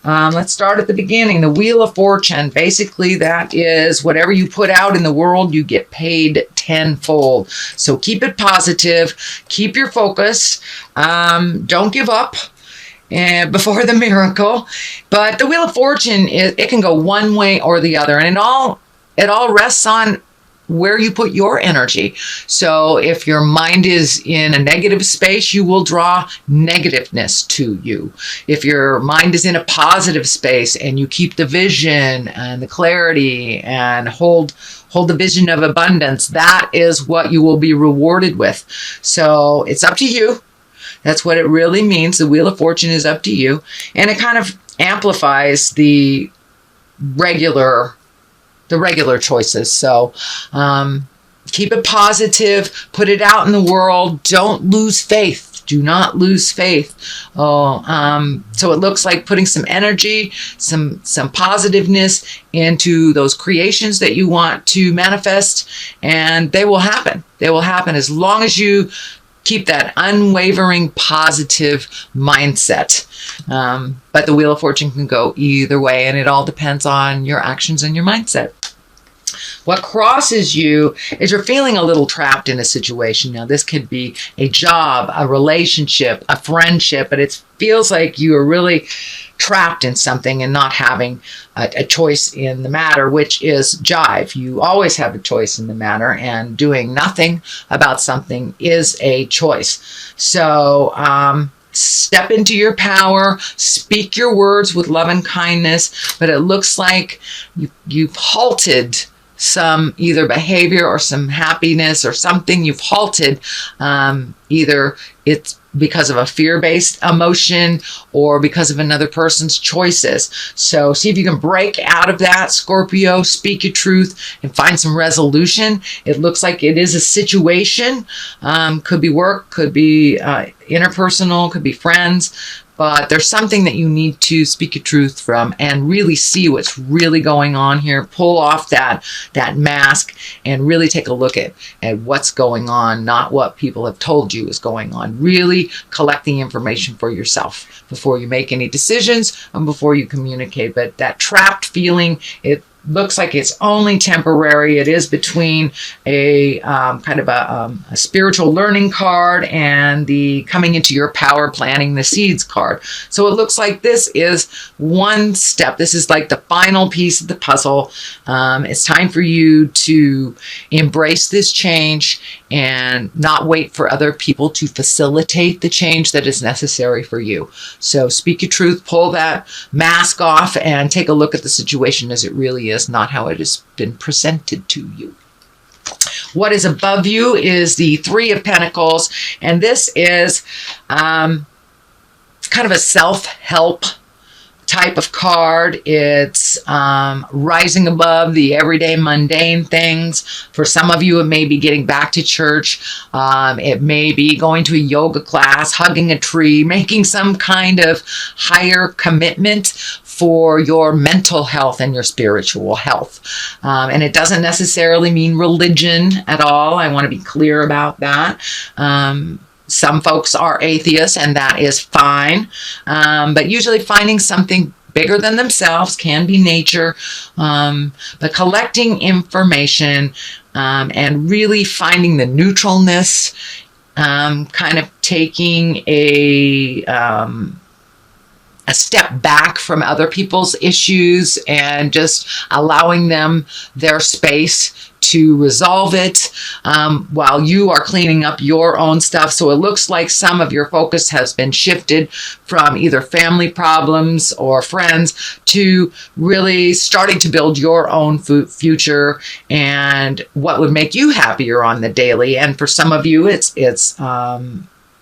Let's start at the beginning. The Wheel of Fortune. Basically, that is whatever you put out in the world, you get paid tenfold. So keep it positive. Keep your focus. Don't give up before the miracle. But the Wheel of Fortune, it can go one way or the other. And it all rests on where you put your energy. So if your mind is in a negative space, you will draw negativeness to you. If your mind is in a positive space and you keep the vision and the clarity and hold the vision of abundance, that is what you will be rewarded with. So it's up to you. That's what it really means. The Wheel of Fortune is up to you. And it kind of amplifies the regular choices. So keep it positive, put it out in the world. Don't lose faith. Do not lose faith. So it looks like putting some energy, some positiveness into those creations that you want to manifest, and they will happen. They will happen as long as you keep that unwavering positive mindset. But the Wheel of Fortune can go either way, and it all depends on your actions and your mindset. What crosses you is you're feeling a little trapped in a situation. Now, this could be a job, a relationship, a friendship, but it feels like you are really trapped in something and not having a choice in the matter, which is jive. You always have a choice in the matter, and doing nothing about something is a choice. So, step into your power, speak your words with love and kindness, but it looks like you've halted some either behavior or some happiness or something you've halted. Either it's because of a fear-based emotion or because of another person's choices. So see if you can break out of that, Scorpio. Speak your truth and find some resolution. It looks like it is a situation. Could be work, could be interpersonal, could be friends. But there's something that you need to speak your truth from and really see what's really going on here. Pull off that mask and really take a look at what's going on, not what people have told you is going on. Really collect the information for yourself before you make any decisions and before you communicate. But that trapped feeling, it looks like it's only temporary. It is between a kind of a spiritual learning card and the coming into your power, planting the seeds card. So it looks like this is one step. This is like the final piece of the puzzle. It's time for you to embrace this change and not wait for other people to facilitate the change that is necessary for you. So speak your truth, pull that mask off, and take a look at the situation as it really is, not how it has been presented to you. What is above you is the Three of Pentacles, and this is kind of a self-help type of card. It's rising above the everyday mundane things. For some of you, it may be getting back to church. It may be going to a yoga class, hugging a tree, making some kind of higher commitment for your mental health and your spiritual health. And it doesn't necessarily mean religion at all. I want to be clear about that. Some folks are atheists, and that is fine. But usually finding something bigger than themselves can be nature. But collecting information and really finding the neutralness, kind of taking a step back from other people's issues and just allowing them their space to resolve it while you are cleaning up your own stuff. So it looks like some of your focus has been shifted from either family problems or friends to really starting to build your own future and what would make you happier on the daily. And for some of you, it's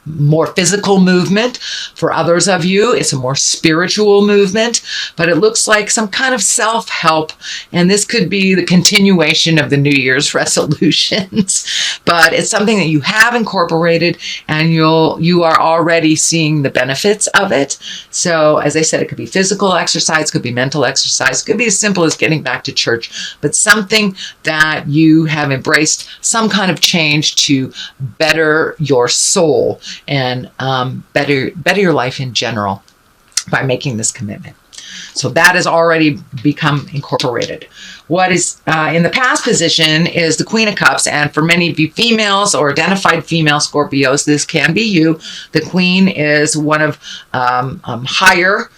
more physical movement. For others of you, it's a more spiritual movement, but it looks like some kind of self-help, and this could be the continuation of the New Year's resolutions, but it's something that you have incorporated, and you are already seeing the benefits of it. So as I said, it could be physical exercise, could be mental exercise, could be as simple as getting back to church, but something that you have embraced, some kind of change to better your soul and better your life in general by making this commitment. So that has already become incorporated. What is in the past position is the Queen of Cups. And for many of you females or identified female Scorpios, this can be you. The Queen is one of higher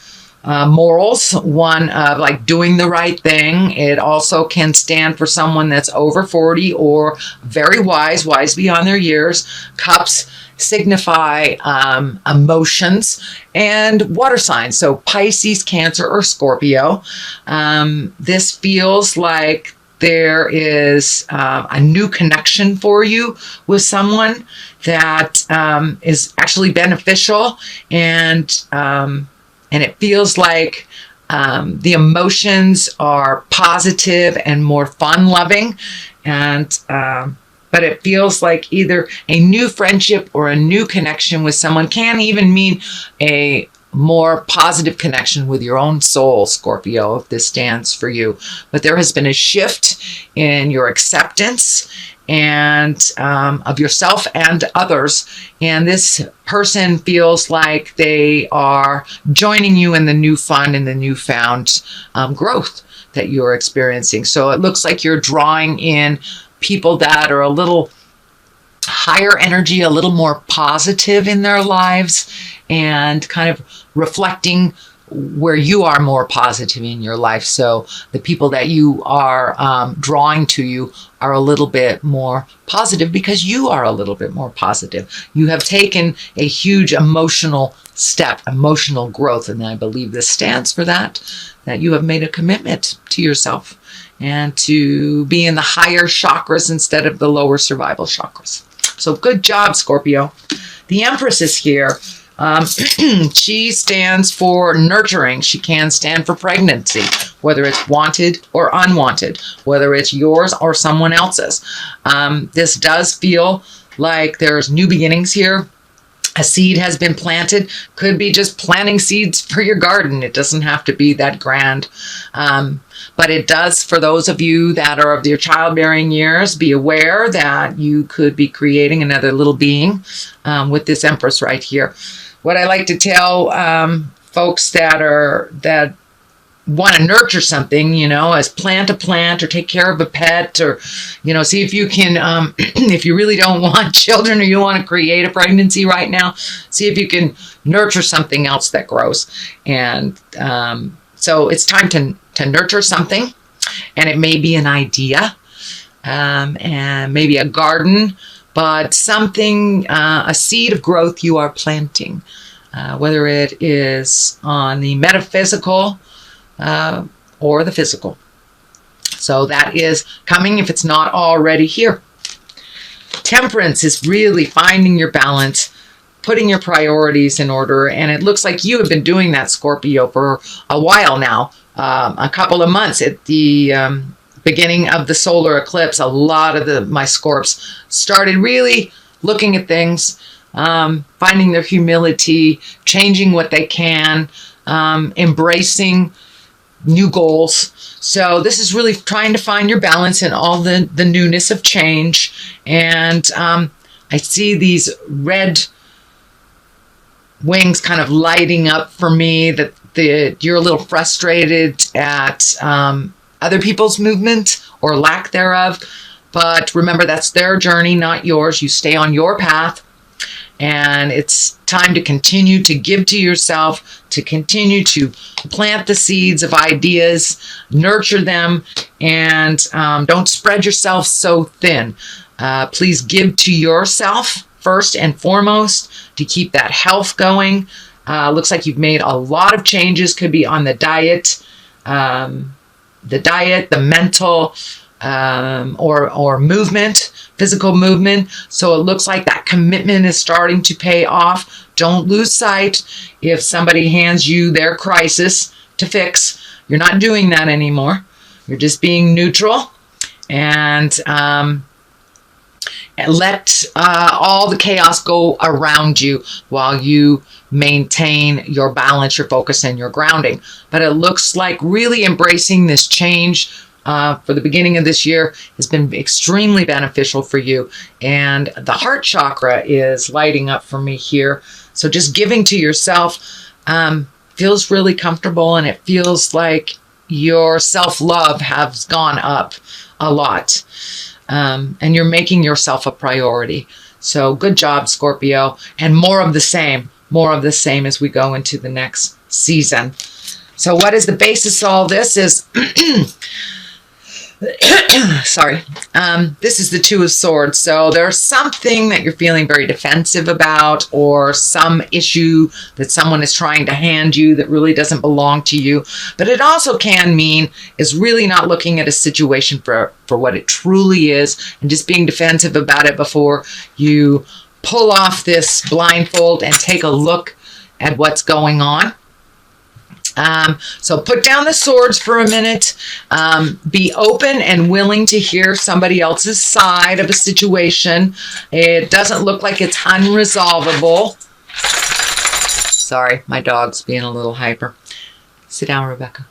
morals, one of like doing the right thing. It also can stand for someone that's over 40 or very wise beyond their years. Cups signify emotions and water signs. So Pisces, Cancer, or Scorpio. This feels like there is a new connection for you with someone that is actually beneficial, and it feels like the emotions are positive and more fun-loving, and but it feels like either a new friendship or a new connection with someone. Can even mean a more positive connection with your own soul, Scorpio, if this stands for you. But there has been a shift in your acceptance and of yourself and others. And this person feels like they are joining you in the new fun and the newfound growth that you're experiencing. So it looks like you're drawing in people that are a little higher energy, a little more positive in their lives, and kind of reflecting where you are more positive in your life. So the people that you are drawing to you are a little bit more positive because you are a little bit more positive. You have taken a huge emotional step, emotional growth, and I believe this stands for that you have made a commitment to yourself and to be in the higher chakras instead of the lower survival chakras. So good job, Scorpio. The Empress is here. She stands for nurturing. She can stand for pregnancy, whether it's wanted or unwanted, whether it's yours or someone else's. This does feel like there's new beginnings here. A seed has been planted. Could be just planting seeds for your garden. It doesn't have to be that grand. But it does, for those of you that are of your childbearing years, be aware that you could be creating another little being with this Empress right here. What I like to tell folks that want to nurture something, as plant a plant or take care of a pet, or, see if you can, if you really don't want children or you want to create a pregnancy right now, see if you can nurture something else that grows. And so it's time to nurture something, and it may be an idea, and maybe a garden, but something, a seed of growth you are planting, whether it is on the metaphysical or the physical. So that is coming if it's not already here. Temperance is really finding your balance, putting your priorities in order, and it looks like you have been doing that, Scorpio, for a while now, a couple of months. At the beginning of the solar eclipse, a lot of my Scorps started really looking at things, finding their humility, changing what they can, embracing new goals. So this is really trying to find your balance in all the newness of change. And I see these red wings kind of lighting up for me, that you're a little frustrated at other people's movement or lack thereof. But remember, that's their journey, not yours. You stay on your path. And it's time to continue to give to yourself, to continue to plant the seeds of ideas, nurture them, and don't spread yourself so thin. Please give to yourself first and foremost to keep that health going. Looks like you've made a lot of changes. Could be on the diet, the mental, or movement, physical movement. So it looks like that commitment is starting to pay off. Don't lose sight. If somebody hands you their crisis to fix, you're not doing that anymore. You're just being neutral, and let all the chaos go around you while you maintain your balance, your focus, and your grounding. But it looks like really embracing this change for the beginning of this year has been extremely beneficial for you. And the heart chakra is lighting up for me here. So just giving to yourself, feels really comfortable, and it feels like your self-love has gone up a lot. And you're making yourself a priority. So good job, Scorpio. And more of the same as we go into the next season. So what is the basis of all this is, sorry, this is the Two of Swords. So there's something that you're feeling very defensive about, or some issue that someone is trying to hand you that really doesn't belong to you. But it also can mean is really not looking at a situation for what it truly is, and just being defensive about it before you pull off this blindfold and take a look at what's going on. So put down the swords for a minute. Be open and willing to hear somebody else's side of a situation. It doesn't look like it's unresolvable. Sorry, my dog's being a little hyper. Sit down, Rebecca.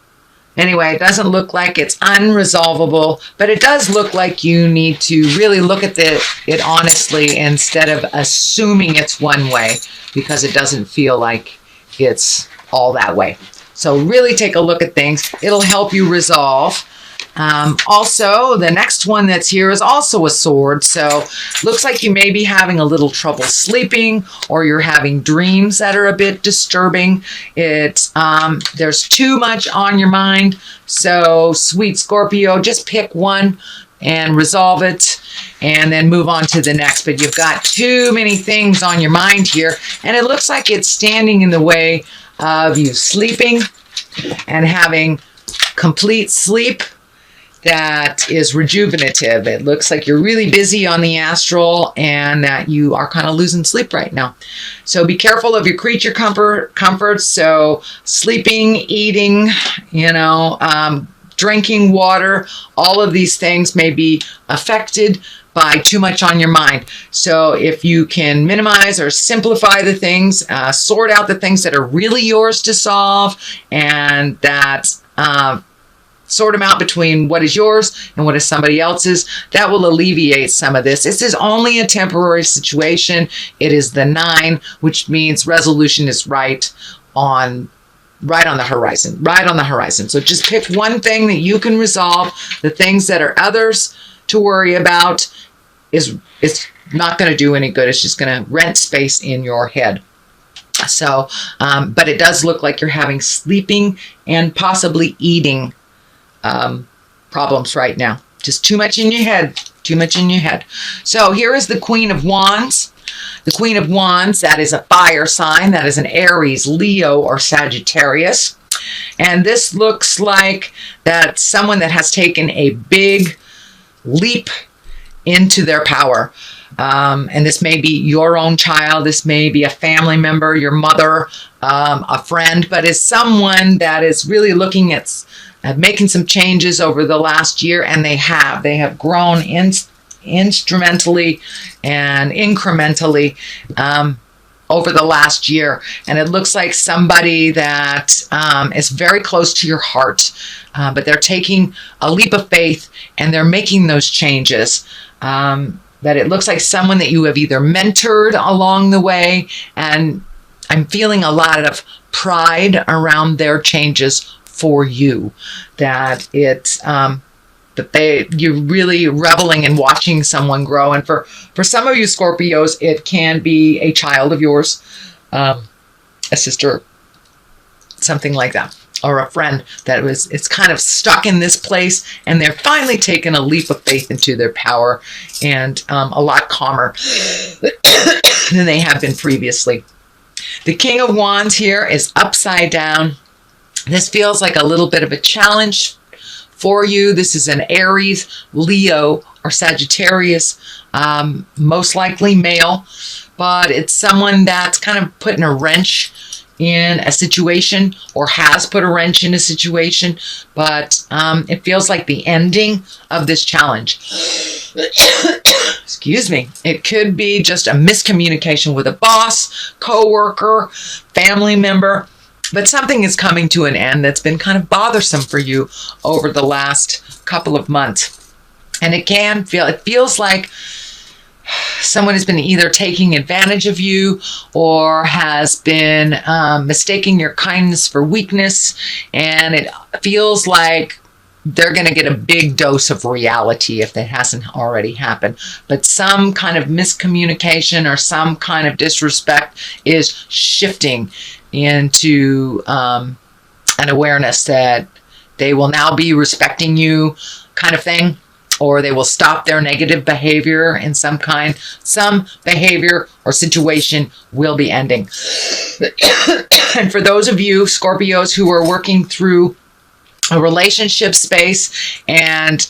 Anyway, it doesn't look like it's unresolvable, but it does look like you need to really look at it honestly instead of assuming it's one way, because it doesn't feel like it's all that way. So really take a look at things. It'll help you resolve. Also, the next one that's here is also a sword. So looks like you may be having a little trouble sleeping, or you're having dreams that are a bit disturbing. It's there's too much on your mind. So sweet Scorpio, just pick one and resolve it, and then move on to the next. But you've got too many things on your mind here, and it looks like it's standing in the way of you sleeping and having complete sleep that is rejuvenative. It looks like you're really busy on the astral, and that you are kind of losing sleep right now. So be careful of your creature comforts. So sleeping, eating, drinking water, all of these things may be affected by too much on your mind. So if you can minimize or simplify the things, sort out the things that are really yours to solve, and that sort them out between what is yours and what is somebody else's, that will alleviate some of this. This is only a temporary situation. It is the 9, which means resolution is right on the horizon. So just pick one thing that you can resolve. The things that are others to worry about it's not going to do any good. It's just going to rent space in your head. So, but it does look like you're having sleeping and possibly eating problems right now. Just too much in your head. So here is the Queen of Wands. The Queen of Wands, that is a fire sign. That is an Aries, Leo, or Sagittarius. And this looks like that's someone that has taken a big leap into their power. And this may be your own child. This may be a family member, your mother, a friend, but is someone that is really looking at making some changes over the last year. And they have grown instrumentally and incrementally over the last year. And it looks like somebody that is very close to your heart, but they're taking a leap of faith and they're making those changes. That it looks like someone that you have either mentored along the way, and I'm feeling a lot of pride around their changes for you. That it's you're really reveling in watching someone grow. And for some of you Scorpios, it can be a child of yours, a sister, something like that, or a friend that it's kind of stuck in this place, and they're finally taking a leap of faith into their power, and a lot calmer than they have been previously. The King of Wands here is upside down. This feels like a little bit of a challenge for you. This is an Aries, Leo, or Sagittarius, most likely male, but it's someone that's kind of putting a wrench in a situation, or has put a wrench in a situation, but it feels like the ending of this challenge. Excuse me. It could be just a miscommunication with a boss, coworker, family member, but something is coming to an end that's been kind of bothersome for you over the last couple of months. And it feels like someone has been either taking advantage of you or has been mistaking your kindness for weakness, and it feels like they're going to get a big dose of reality if that hasn't already happened. But some kind of miscommunication or some kind of disrespect is shifting into an awareness that they will now be respecting you, kind of thing, or they will stop their negative behavior in some behavior or situation will be ending. And for those of you Scorpios who are working through a relationship space, and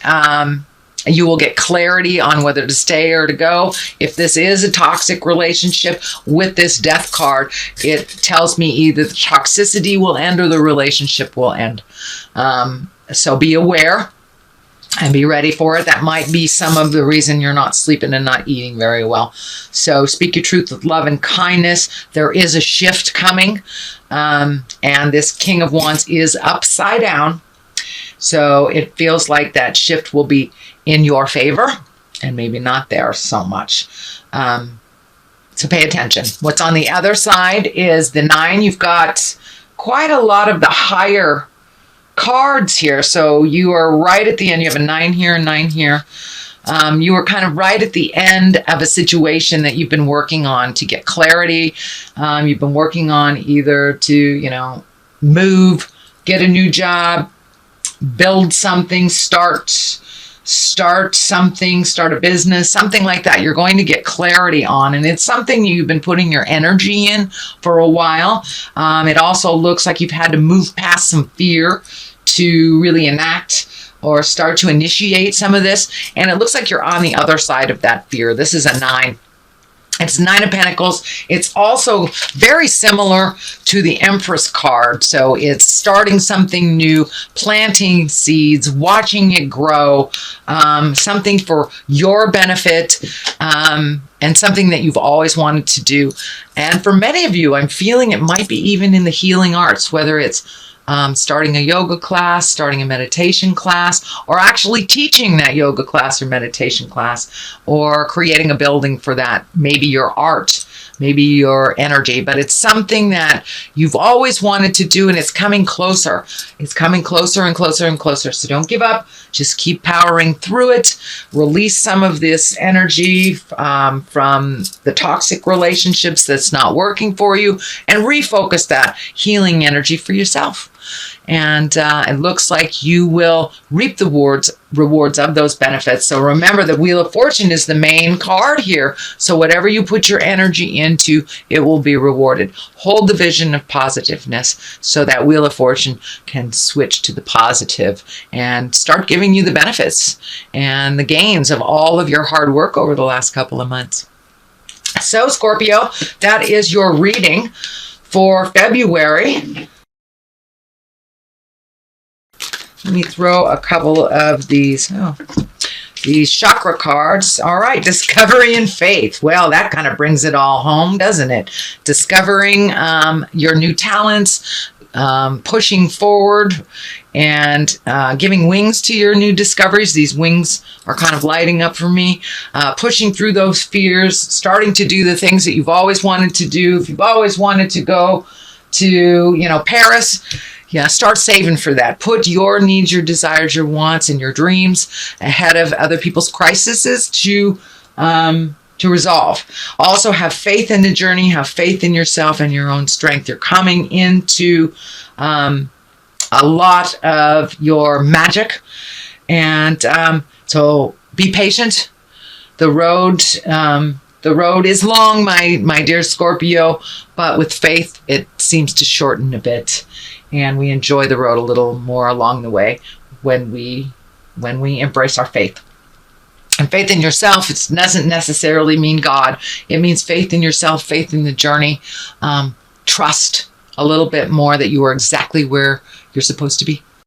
you will get clarity on whether to stay or to go. If this is a toxic relationship, with this death card, it tells me either the toxicity will end or the relationship will end. So be aware and be ready for it. That might be some of the reason you're not sleeping and not eating very well. So speak your truth with love and kindness. There is a shift coming, and this King of Wands is upside down. So it feels like that shift will be in your favor and maybe not there so much. So pay attention. What's on the other side is the 9. You've got quite a lot of the higher cards here. So you are right at the end. You have a 9 here and 9 here. You are kind of right at the end of a situation that you've been working on to get clarity. You've been working on either to, move, get a new job, build something, start something, start a business, something like that. You're going to get clarity on, and it's something you've been putting your energy in for a while. It also looks like you've had to move past some fear to really enact or start to initiate some of this, and it looks like you're on the other side of that fear. This is a 9. It's 9 of Pentacles. It's also very similar to the Empress card. So it's starting something new, planting seeds, watching it grow, something for your benefit, and something that you've always wanted to do. And for many of you, I'm feeling it might be even in the healing arts, whether it's starting a yoga class, starting a meditation class, or actually teaching that yoga class or meditation class, or creating a building for that. Maybe your art, maybe your energy, but it's something that you've always wanted to do, and it's coming closer. It's coming closer and closer and closer. So don't give up. Just keep powering through it. Release some of this energy from the toxic relationships that's not working for you, and refocus that healing energy for yourself. And it looks like you will reap the rewards of those benefits. So remember, the Wheel of Fortune is the main card here. So whatever you put your energy into, it will be rewarded. Hold the vision of positiveness so that Wheel of Fortune can switch to the positive and start giving you the benefits and the gains of all of your hard work over the last couple of months. So Scorpio, that is your reading for February. Let me throw a couple of these chakra cards. All right, discovery and faith. Well, that kind of brings it all home, doesn't it? Discovering your new talents, pushing forward, and giving wings to your new discoveries. These wings are kind of lighting up for me. Pushing through those fears, starting to do the things that you've always wanted to do. If you've always wanted to go to, Paris, yeah, start saving for that. Put your needs, your desires, your wants, and your dreams ahead of other people's crises to resolve. Also, have faith in the journey. Have faith in yourself and your own strength. You're coming into a lot of your magic, and so be patient. The road is long, my dear Scorpio, but with faith, it seems to shorten a bit. And we enjoy the road a little more along the way when we embrace our faith. And faith in yourself, it doesn't necessarily mean God. It means faith in yourself, faith in the journey. Trust a little bit more that you are exactly where you're supposed to be.